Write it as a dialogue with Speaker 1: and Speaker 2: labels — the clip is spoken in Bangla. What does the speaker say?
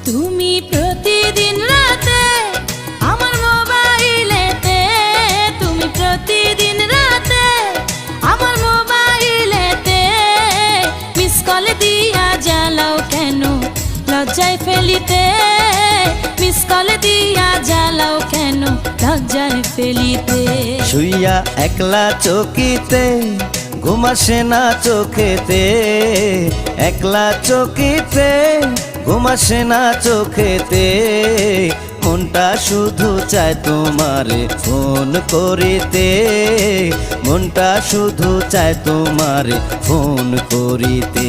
Speaker 1: তুমি প্রতিদিন রাতে আমার মোবাইলেতে, তুমি প্রতিদিন রাতে আমার মোবাইলেতে মিস কল দিয়া জ্বালাও কেন লজ্জায় ফেলিতে, মিস কল দিয়া জ্বালাও কেন লজ্জায় ফেলিতে।
Speaker 2: শুইয়া একলা চকিতে ঘুম আসে না চোখেতে, একলা চকিতে ঘুম আসে না চোখেতে, মনটা শুধু চায় তোমারে ফোন করিতে, মনটা শুধু চায় তোমারে ফোন করিতে।